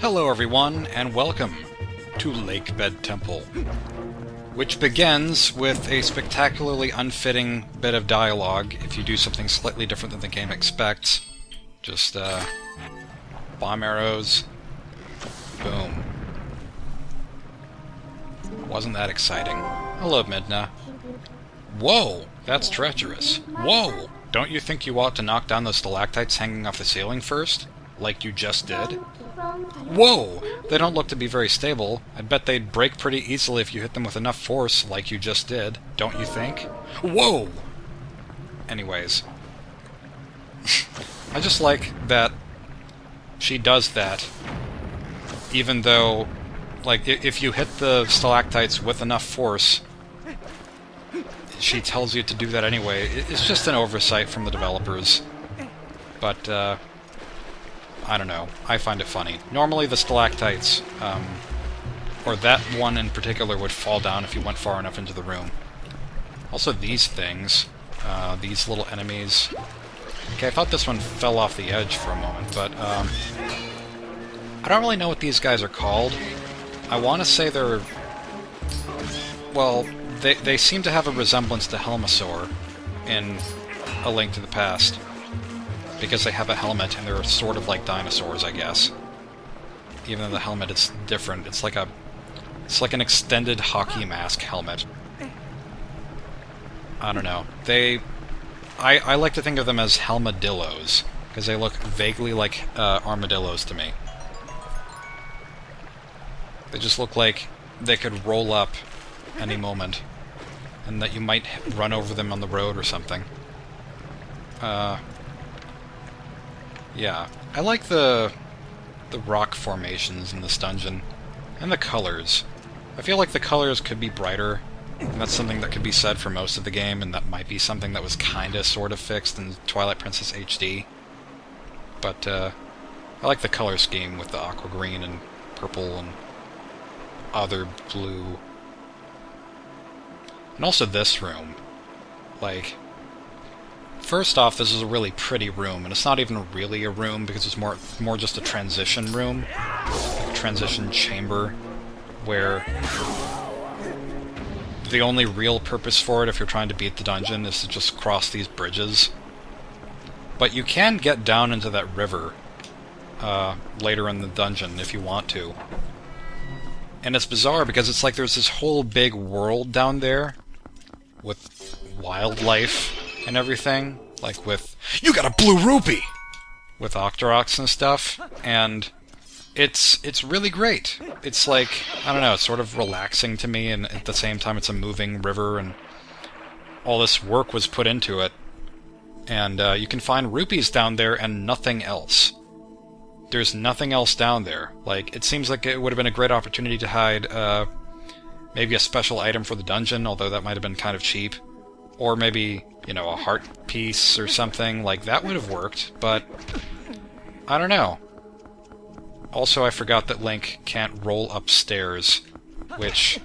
Hello everyone, and welcome to Lakebed Temple, which begins with a spectacularly unfitting bit of dialogue if you do something slightly different than the game expects. Just, bomb arrows, boom. Wasn't that exciting. Hello, Midna. Whoa, that's treacherous. Whoa! Don't you think you ought to knock down those stalactites hanging off the ceiling first? Like you just did? Whoa! They don't look to be very stable. I'd bet they'd break pretty easily if you hit them with enough force, like you just did. Don't you think? Whoa! Anyways. I just like that she does that, even though, like, if you hit the stalactites with enough force, she tells you to do that anyway. It's just an oversight from the developers. But, I don't know. I find it funny. Normally the stalactites, or that one in particular, would fall down if you went far enough into the room. Also these things, these little enemies. Okay, I thought this one fell off the edge for a moment, but, I don't really know what these guys are called. I want to say they're... well, they seem to have a resemblance to Helmasaur in A Link to the Past. Because they have a helmet and they're sort of like dinosaurs, I guess. Even though the helmet is different, it's like an extended hockey mask helmet. I don't know. I like to think of them as helmadillos, because they look vaguely like armadillos to me. They just look like they could roll up any moment, and that you might run over them on the road or something. Yeah, I like the rock formations in this dungeon, and the colors. I feel like the colors could be brighter, and that's something that could be said for most of the game, and that might be something that was kinda sort of fixed in Twilight Princess HD. But, I like the color scheme with the aqua green and purple and other blue. And also this room. Like... first off, this is a really pretty room, and it's not even really a room because it's more just a transition room, like a transition chamber, where the only real purpose for it, if you're trying to beat the dungeon, is to just cross these bridges. But you can get down into that river later in the dungeon if you want to. And it's bizarre because it's like there's this whole big world down there with wildlife and everything, like with... you got a blue rupee! With Octoroks and stuff, and it's really great. It's like, I don't know, it's sort of relaxing to me, and at the same time it's a moving river, and all this work was put into it. And you can find rupees down there and nothing else. There's nothing else down there. Like, it seems like it would have been a great opportunity to hide maybe a special item for the dungeon, although that might have been kind of cheap. Or maybe, you know, a heart piece or something. Like, that would have worked, but I don't know. Also, I forgot that Link can't roll upstairs, which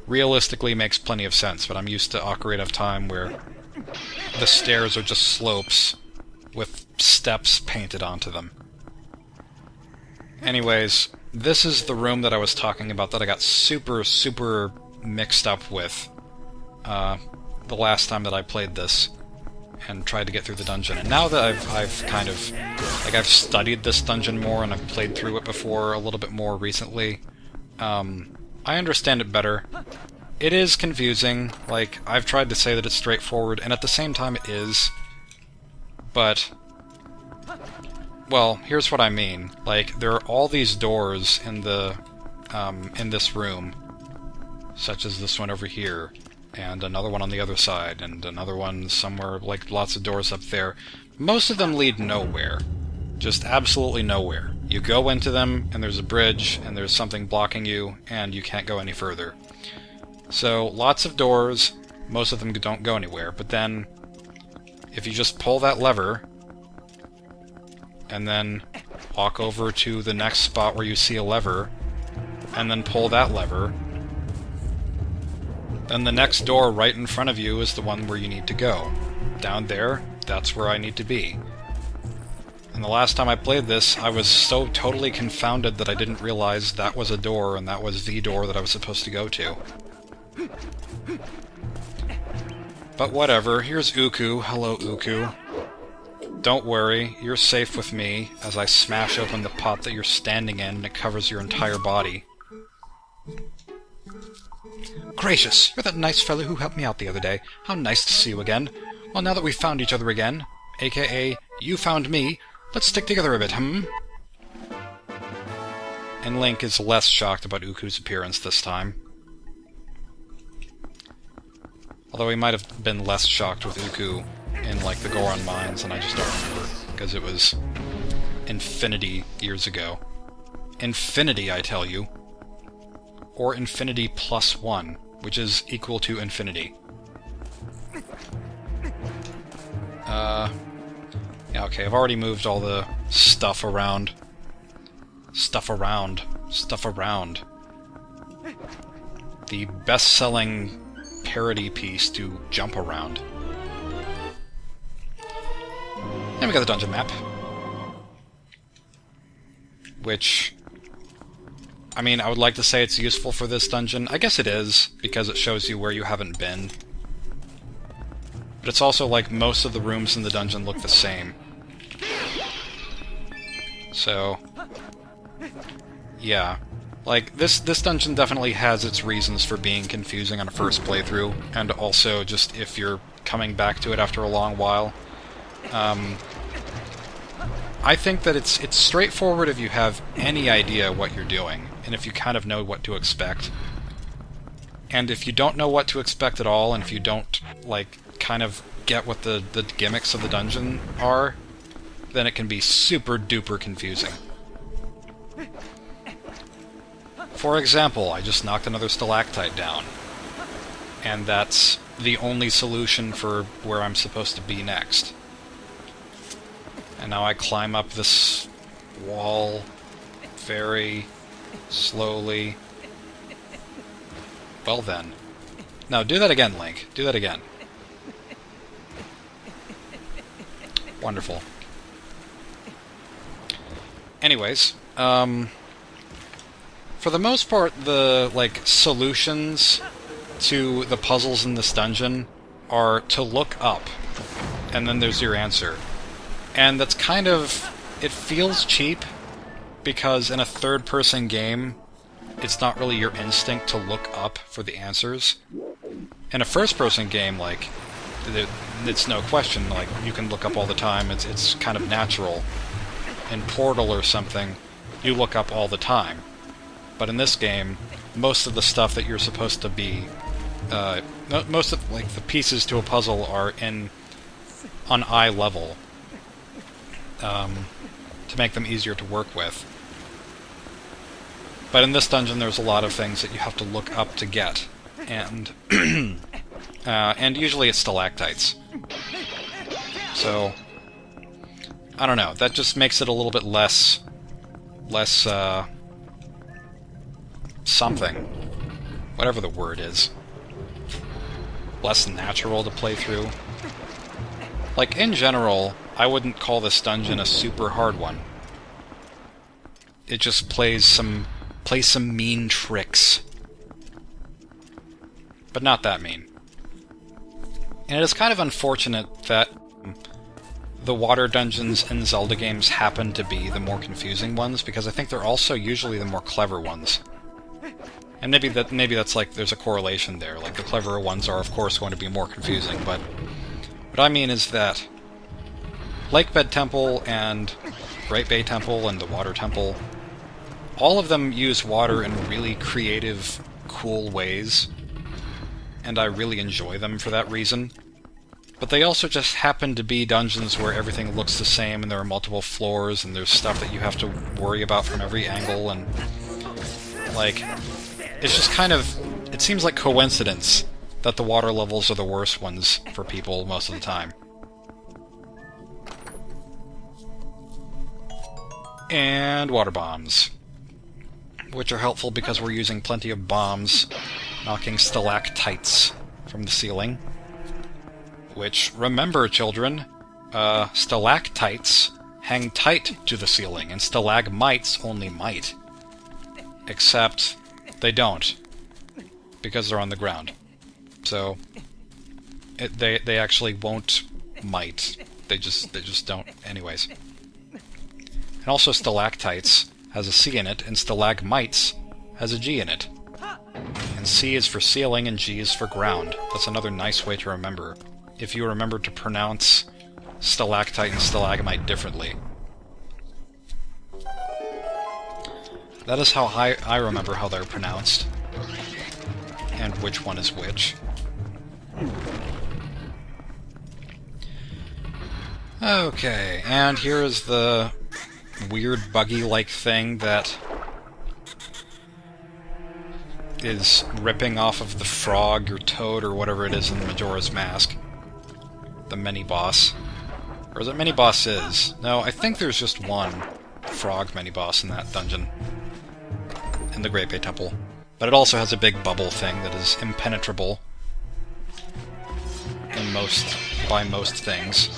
realistically makes plenty of sense, but I'm used to Ocarina of Time where the stairs are just slopes with steps painted onto them. Anyways, this is the room that I was talking about that I got super, super mixed up with the last time that I played this and tried to get through the dungeon. And now that I've kind of... like, I've studied this dungeon more and I've played through it before a little bit more recently, I understand it better. It is confusing. Like, I've tried to say that it's straightforward, and at the same time it is. But... well, here's what I mean. Like, there are all these doors in the, in this room, such as this one over here, and another one on the other side, and another one somewhere, like, lots of doors up there. Most of them lead nowhere. Just absolutely nowhere. You go into them, and there's a bridge, and there's something blocking you, and you can't go any further. So, lots of doors, most of them don't go anywhere, but then, if you just pull that lever, and then walk over to the next spot where you see a lever, and then pull that lever, then the next door right in front of you is the one where you need to go. Down there, that's where I need to be. And the last time I played this, I was so totally confounded that I didn't realize that was a door and that was the door that I was supposed to go to. But whatever, here's Uku. Hello, Uku. Don't worry, you're safe with me as I smash open the pot that you're standing in and it covers your entire body. Gracious, you're that nice fellow who helped me out the other day. How nice to see you again. Well, now that we've found each other again, aka you found me, let's stick together a bit, And Link is less shocked about Uku's appearance this time. Although he might have been less shocked with Uku in, like, the Goron Mines, and I just don't remember, because it was infinity years ago. Infinity, I tell you. Or infinity plus 1, which is equal to infinity. Yeah, okay, I've already moved all the stuff around. Stuff around. Stuff around. The best-selling parody piece to jump around. And we got the dungeon map. Which, I mean, I would like to say it's useful for this dungeon. I guess it is, because it shows you where you haven't been. But it's also like most of the rooms in the dungeon look the same. So, yeah. Like, this dungeon definitely has its reasons for being confusing on a first playthrough, and also just if you're coming back to it after a long while. I think that it's straightforward if you have any idea what you're doing, and if you kind of know what to expect. And if you don't know what to expect at all, and if you don't, like, kind of get what the gimmicks of the dungeon are, then it can be super duper confusing. For example, I just knocked another stalactite down, and that's the only solution for where I'm supposed to be next. And now I climb up this wall very slowly. Well then. Now do that again, Link. Do that again. Wonderful. Anyways, for the most part, the, like, solutions to the puzzles in this dungeon are to look up, and then there's your answer. And that's kind of... it feels cheap, because in a third-person game, it's not really your instinct to look up for the answers. In a first-person game, like, it's no question, like, you can look up all the time, it's kind of natural. In Portal or something, you look up all the time. But in this game, most of the stuff that you're supposed to be... most of, like, the pieces to a puzzle are on eye level. To make them easier to work with. But in this dungeon there's a lot of things that you have to look up to get. And and usually it's stalactites. So, I don't know, that just makes it a little bit less something. Whatever the word is. Less natural to play through. Like, in general, I wouldn't call this dungeon a super hard one. It just plays some mean tricks. But not that mean. And it is kind of unfortunate that the water dungeons in Zelda games happen to be the more confusing ones, because I think they're also usually the more clever ones. And maybe that's like, there's a correlation there, like the cleverer ones are of course going to be more confusing, but what I mean is that Lakebed Temple and Great Bay Temple and the Water Temple, all of them use water in really creative, cool ways, and I really enjoy them for that reason. But they also just happen to be dungeons where everything looks the same and there are multiple floors and there's stuff that you have to worry about from every angle, and like, it's just kind of, it seems like coincidence that the water levels are the worst ones for people most of the time. And water bombs, which are helpful because we're using plenty of bombs, knocking stalactites from the ceiling. Which, remember children, stalactites hang tight to the ceiling, and stalagmites only might. Except they don't, because they're on the ground. So they actually won't might. They just don't anyways. And also stalactites has a C in it, and stalagmites has a G in it. And C is for ceiling, and G is for ground. That's another nice way to remember, if you remember to pronounce stalactite and stalagmite differently. That is how I remember how they're pronounced, and which one is which. Okay, and here is the weird buggy-like thing that is ripping off of the frog or toad or whatever it is in Majora's Mask. The mini-boss. Or is it mini-boss is? No, I think there's just one frog mini-boss in that dungeon. In the Lakebed Temple. But it also has a big bubble thing that is impenetrable by most things.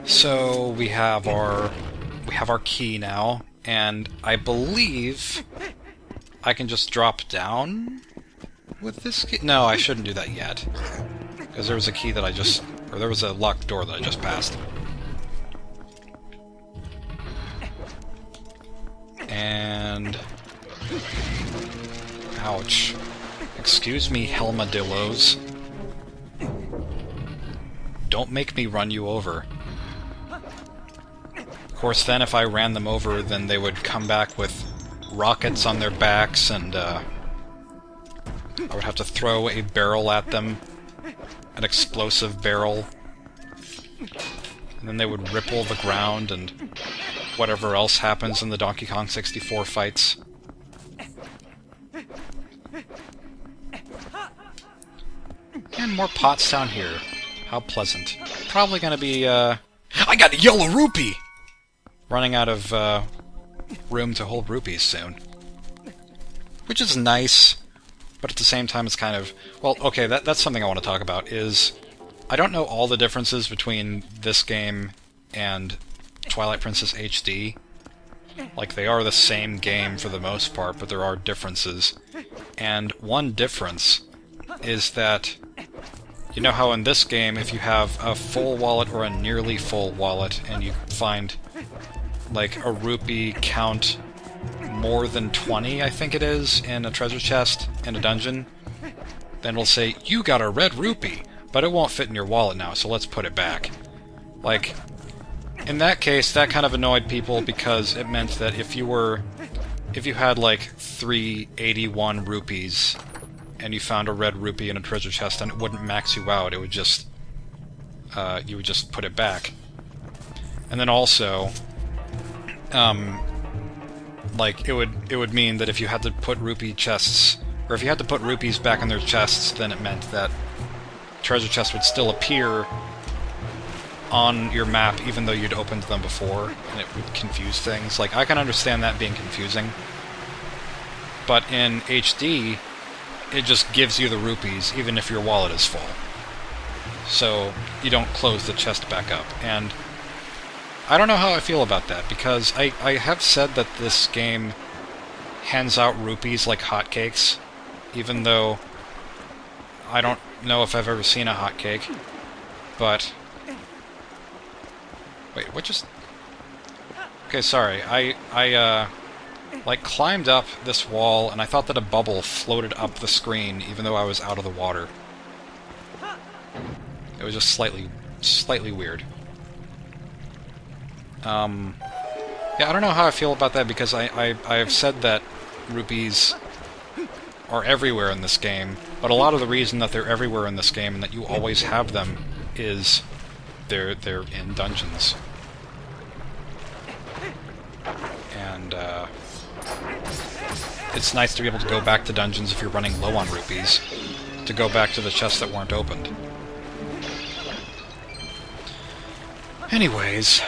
So we have our key now, and I believe I can just drop down with this key. No, I shouldn't do that yet, because there was a key that there was a locked door that I just passed. And ouch. Excuse me, Helmadillos. Don't make me run you over. Of course, then if I ran them over, then they would come back with rockets on their backs, and I would have to throw a barrel at them. An explosive barrel. And then they would ripple the ground, and whatever else happens in the Donkey Kong 64 fights. And more pots down here. How pleasant. Probably gonna be, I got a yellow rupee! Running out of, room to hold rupees soon. Which is nice, but at the same time it's kind of... Well, okay, that's something I want to talk about, is... I don't know all the differences between this game and Twilight Princess HD. Like, they are the same game for the most part, but there are differences. And one difference is that, you know how in this game, if you have a full wallet or a nearly full wallet, and you find, like, a rupee count more than 20, I think it is, in a treasure chest in a dungeon, then it'll say, you got a red rupee, but it won't fit in your wallet now, so let's put it back. Like, in that case, that kind of annoyed people because it meant that if you had like 381 rupees and you found a red rupee in a treasure chest, and it wouldn't max you out, it would just, you would just put it back. And then also, like, it would mean that if you had to put rupee chests, or if you had to put rupees back in their chests, then it meant that treasure chests would still appear on your map even though you'd opened them before, and it would confuse things. Like, I can understand that being confusing, but in HD, it just gives you the rupees even if your wallet is full. So you don't close the chest back up. And I don't know how I feel about that, because I have said that this game hands out rupees like hotcakes, even though I don't know if I've ever seen a hotcake, but... Wait, what just... Okay, sorry, I like, climbed up this wall, and I thought that a bubble floated up the screen, even though I was out of the water. It was just slightly weird. Yeah, I don't know how I feel about that, because I have said that rupees are everywhere in this game, but a lot of the reason that they're everywhere in this game and that you always have them is they're in dungeons. And it's nice to be able to go back to dungeons if you're running low on rupees, to go back to the chests that weren't opened. Anyways,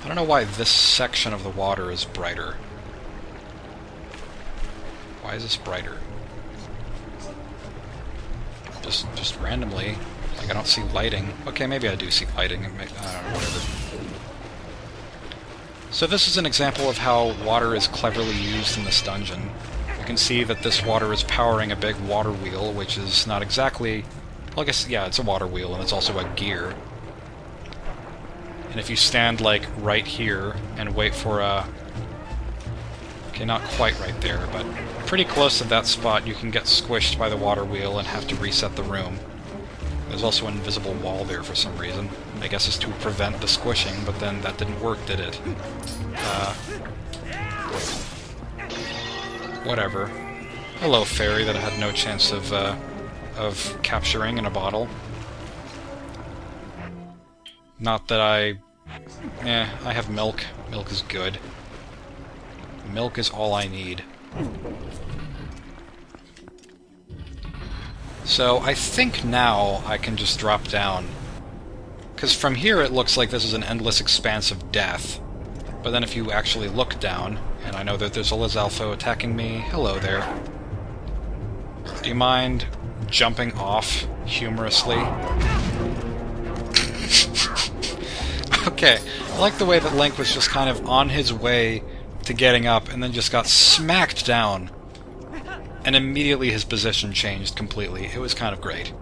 I don't know why this section of the water is brighter. Why is this brighter? Just randomly. Like, I don't see lighting. Okay, maybe I do see lighting. I don't know, whatever. So this is an example of how water is cleverly used in this dungeon. You can see that this water is powering a big water wheel, which is not exactly... Well, I guess, yeah, it's a water wheel, and it's also a gear. And if you stand, like, right here and wait for a... Okay, not quite right there, but pretty close to that spot, you can get squished by the water wheel and have to reset the room. There's also an invisible wall there for some reason. I guess it's to prevent the squishing, but then that didn't work, did it? Whatever. Hello, fairy that I had no chance of capturing in a bottle. Not that I have milk. Milk is good. Milk is all I need. So I think now I can just drop down. Because from here it looks like this is an endless expanse of death. But then if you actually look down, and I know that there's a Lizalfo attacking me, hello there. Do you mind jumping off humorously? Okay, I like the way that Link was just kind of on his way to getting up and then just got smacked down. And immediately his position changed completely. It was kind of great.